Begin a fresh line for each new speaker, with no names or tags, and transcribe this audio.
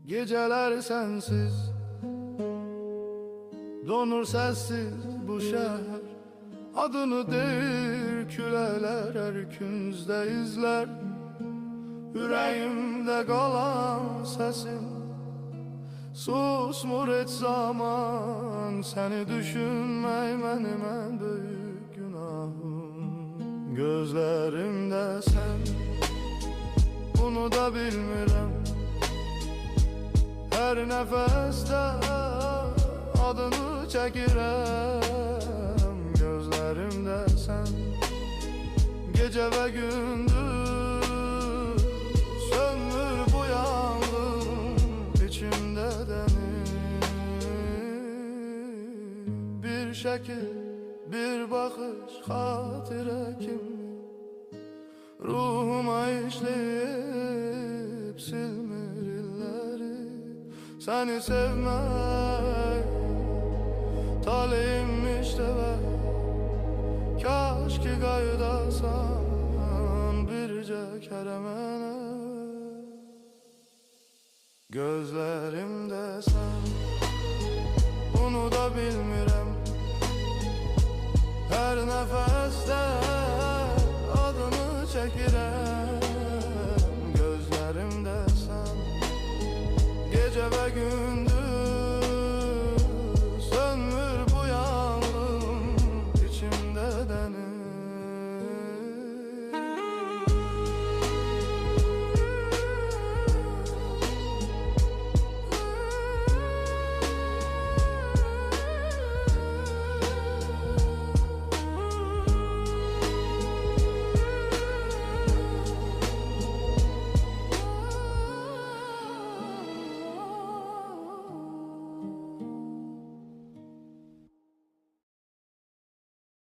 Geceler sensiz donur sessiz bu şehir. Adını değil küleler her künzde izler. Yüreğimde kalan sesin susmur hiç zaman. Seni düşünmek benim en büyük günahım. Gözlerimde sen, bunu da bilmirəm. Her nefeste adını çəkirəm. Gözlerimde sen, gece ve gündüz sönmür bu yangın içimde deniz. Bir şekil, bir bakış hatire kimi ruhuma işleyip silmir illeri. Seni sevmek talihimmiş de ben. Kaş ki qayıdasan bircə kərə mənə.